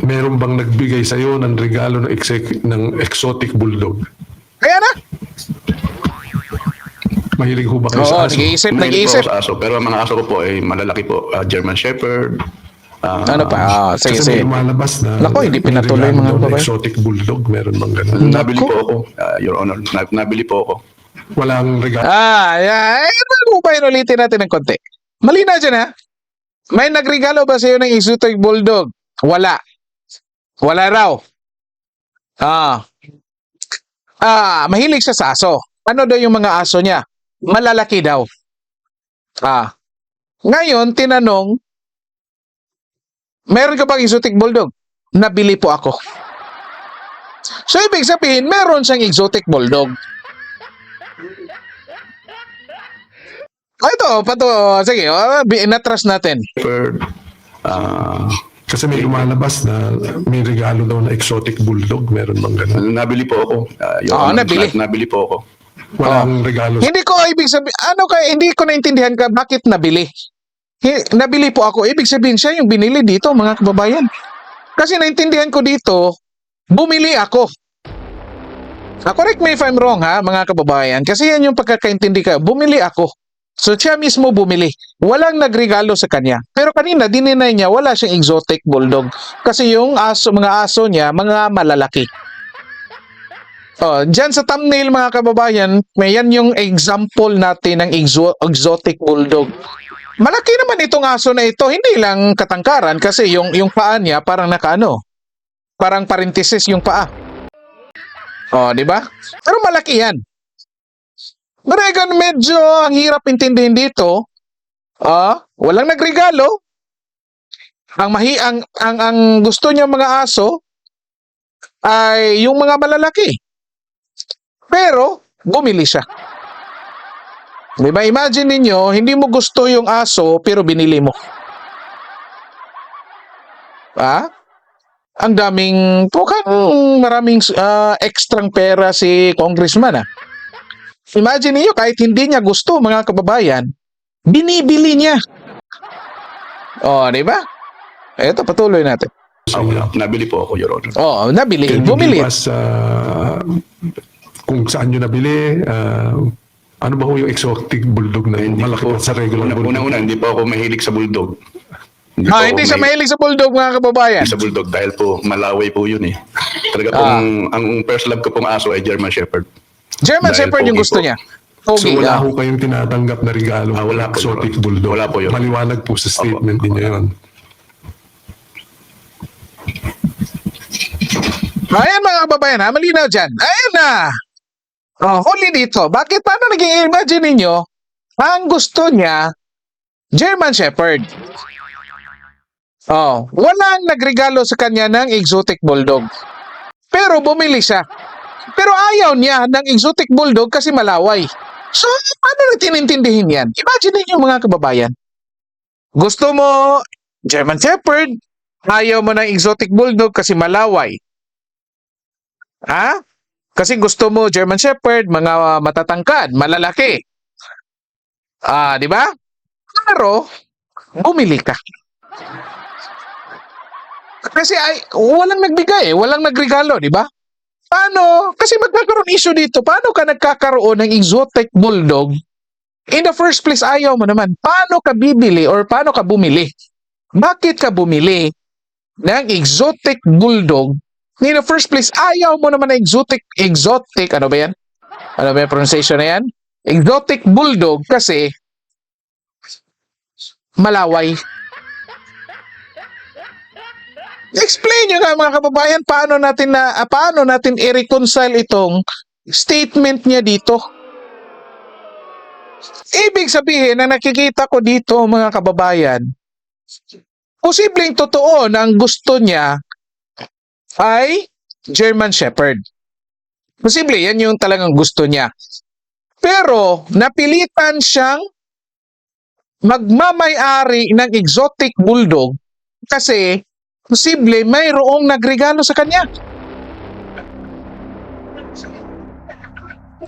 Meron bang nagbigay sa'yo ng regalo ng exotic bulldog? Kaya na. Mahilig ho ba kayo Oo, sa aso? nag-iisip, Mahilig po nag-iisip. ako sa aso, pero ang mga aso ko po ay malalaki po. German Shepherd. Ano pa? Sige, Kasi sige. may lumalabas na Naku, hindi may pinatuloy regalo mga daw na babae. exotic bulldog. Meron bang ganun? Nabili Naku. po ako, Your Honor. Nabili po ako. Walang regalo. Bago pa inulitin natin ng konti. Mali na dyan, ha? May nagregalo ba sa'yo ng exotic bulldog? Wala. Wala raw. Mahilig siya sa aso. Ano daw yung mga aso niya? Malalaki daw. Ngayon, tinanong, meron ka bang exotic bulldog? Nabili po ako. So, ibig sabihin, meron siyang exotic bulldog. Ito, sige, inatrust natin. Shepherd. Kasi may lumalabas na may regalo daw na exotic bulldog. Meron bang ganun? Nabili po ako. Your Oo, Honor. nabili. Nabili po ako. Walang regalo. Hindi ko ibig sabihin, hindi ko naintindihan ka bakit nabili. Nabili po ako, ibig sabihin siya yung binili dito, mga kababayan. Kasi naintindihan ko dito, bumili ako. Correct me if I'm wrong, ha, mga kababayan. Kasi yan yung pagkakaintindi ka, bumili ako. So siya mismo bumili. Walang nagregalo sa kanya. Pero kanina, dininay niya, wala siyang exotic bulldog. Kasi yung mga aso niya, mga malalaki. Diyan sa thumbnail, mga kababayan, may yan yung example natin ng exotic bulldog. Malaki naman itong aso na ito, hindi lang katangkaran kasi yung paa niya parang parang parenthesis yung paa. Di ba? Pero malaki yan. Pero medyo ang hirap intindihin dito. Walang nagregalo. Ang gusto niya mga aso ay yung mga malalaki. Pero bumili siya. Di ba? Imagine ninyo, hindi mo gusto yung aso pero binili mo. Ang maraming extrang pera si congressman. Imagine niyo, kahit hindi niya gusto, mga kababayan, binibili niya. Di ba? Ito, patuloy natin. Nabili po ako, Your Honor. Nabili. Can you Bumili. give us, kung saan nyo nabili? Ano ba ho yung exotic bulldog na malaki pa sa regular bulldog? Unang-una, hindi po ako mahilig sa bulldog. Hindi siya mahilig sa bulldog, mga kababayan. Sa bulldog dahil po malaway po yun eh. Talaga pong ang first love ko pong aso ay German Shepherd. German Dahil Shepherd yung pogi gusto po. niya. So Okay, wala ho kayong tinatanggap na regalo wala ng po, exotic Your Honor. bulldog? Wala po, Your Honor. Maliwanag po sa statement ninyo yun. Ayan, mga kababayan, malinaw dyan. Ayan na. Huli dito. Bakit? Paano naging imagine ninyo? Ang gusto niya, German Shepherd. Walang nagregalo sa kanya ng exotic bulldog. Pero bumili siya. Pero ayaw niya ng exotic bulldog kasi malaway. So, paano natin intindihin yan? Imagine ninyo, mga kababayan. Gusto mo German Shepherd, ayaw mo ng exotic bulldog kasi malaway. Kasi gusto mo German Shepherd, mga matatangkad, malalaki. Di ba? Pero, bumili ka. Kasi walang nagbigay, walang nagregalo, di ba? Paano? Kasi magkakaroon issue dito. Paano ka nagkakaroon ng exotic bulldog? In the first place, ayaw mo naman. Paano ka bibili or paano ka bumili? Bakit ka bumili ng exotic bulldog? In the first place, ayaw mo naman ng exotic, ano ba yan? Ano ba yung pronunciation na yan? Exotic bulldog kasi malaway. Explain nyo nga, mga kababayan, paano natin i-reconcile itong statement niya dito. Ibig sabihin na nakikita ko dito, mga kababayan, posibleng totoo na ang gusto niya ay German Shepherd. Posible, yan yung talagang gusto niya. Pero, napilitan siyang magmamay-ari ng exotic bulldog kasi posible mayroong nagregalo sa kanya.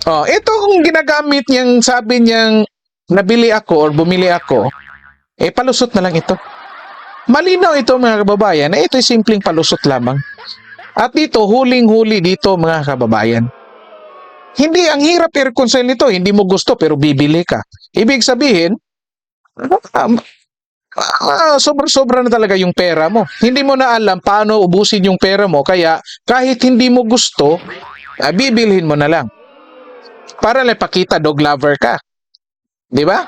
Ito kung ginagamit niyang sabi niyang nabili ako or bumili ako, palusot na lang ito. Malinaw ito mga kababayan na ito'y simpleng palusot lamang. At dito, huling-huli dito mga kababayan. Hindi, ang hirap i-reconcile nito, hindi mo gusto pero bibili ka. Ibig sabihin, sobra-sobra na talaga yung pera mo. Hindi mo na alam paano ubusin yung pera mo, kaya kahit hindi mo gusto, bibilhin mo na lang. Para lang pakita dog lover ka. Di ba?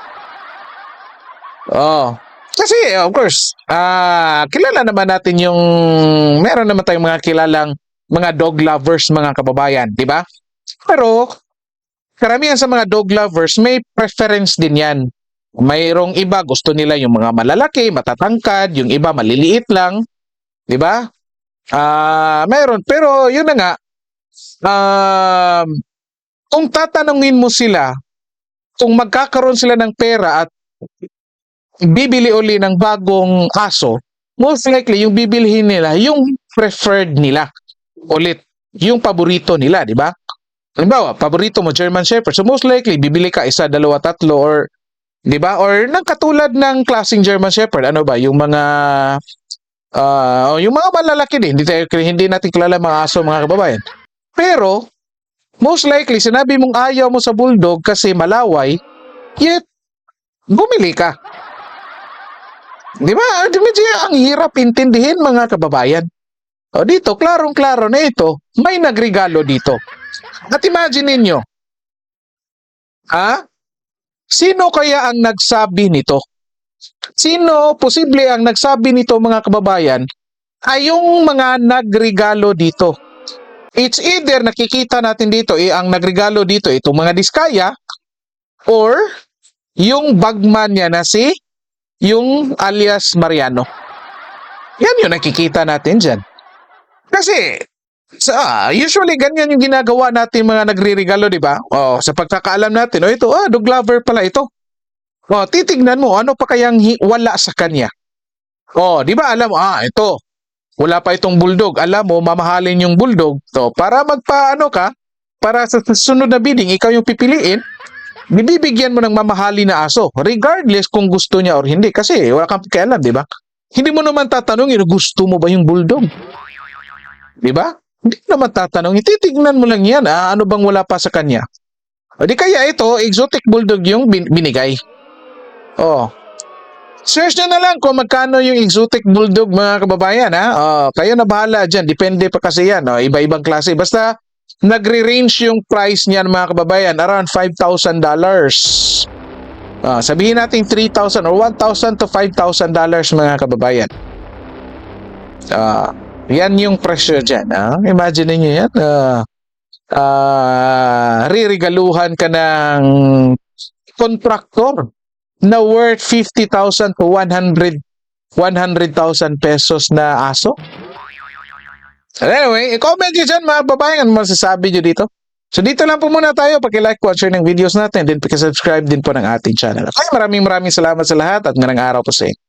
Oh. Kasi, of course, kilala naman natin yung, meron naman tayong mga kilalang mga dog lovers, mga kababayan, di ba? Pero, karamihan sa mga dog lovers, may preference din yan. Mayroong iba, gusto nila yung mga malalaki, matatangkad, yung iba maliliit lang, di ba? Mayroon, pero yun na nga, kung tatanungin mo sila, kung magkakaroon sila ng pera at bibili uli ng bagong aso, most likely yung bibilhin nila yung preferred nila ulit, yung paborito nila, di ba? Halimbawa, paborito mo German Shepherd, so most likely bibili ka isa, dalawa, tatlo, or di ba? Or nang katulad ng klaseng German Shepherd, ano ba, yung mga yung mga malalaki din, hindi natin kilala mga aso, mga kababayan. Pero most likely sinabi mong ayaw mo sa bulldog kasi malaway, yet bumili ka. Di ba? Ang hirap intindihin mga kababayan. O dito, klarong-klaro na ito, may nagregalo dito. At imagine ninyo, sino kaya ang nagsabi nito? Sino posible ang nagsabi nito mga kababayan ay yung mga nagregalo dito. It's either nakikita natin dito, ang nagregalo dito, itong mga diskaya, or yung bagman niya na yung alias Mariano. Yan yung nakikita natin dyan. Kasi, usually ganyan yung ginagawa natin mga nagre-regalo, di ba? Sa pagkakaalam natin, ito, dog lover pala ito. Titignan mo, ano pa kayang wala sa kanya? Di ba alam mo, ito, wala pa itong bulldog. Alam mo, mamahalin yung bulldog. Para magpaano ka, para sa susunod na bidding, ikaw yung pipiliin, bibigyan mo ng mamahali na aso, regardless kung gusto niya or hindi. Kasi wala kang pakialam, di ba? Hindi mo naman tatanungin, gusto mo ba yung bulldog? Di ba? Hindi naman tatanungin. Titignan mo lang yan, ano bang wala pa sa kanya? O di kaya ito, exotic bulldog yung binigay. Search nyo na lang kung magkano yung exotic bulldog mga kababayan, kayo na bahala dyan. Depende pa kasi yan, iba-ibang klase. Basta nagre-range yung price niyan mga kababayan, around $5,000. Sabihin natin 3,000 or 1,000 to $5,000 mga kababayan. Yan yung presyo dyan. Imagine niyo yan. Riregaluhan ka ng contractor na worth 50,000 to 100,000 pesos na aso. Anyway, i-comment nyo dyan mga babaeng, ano masasabi nyo dito. So dito lang po muna tayo. Paki-like po at share ng videos natin. Then paki-subscribe din po ng ating channel. Okay, maraming salamat sa lahat at ngayong araw po sa inyo.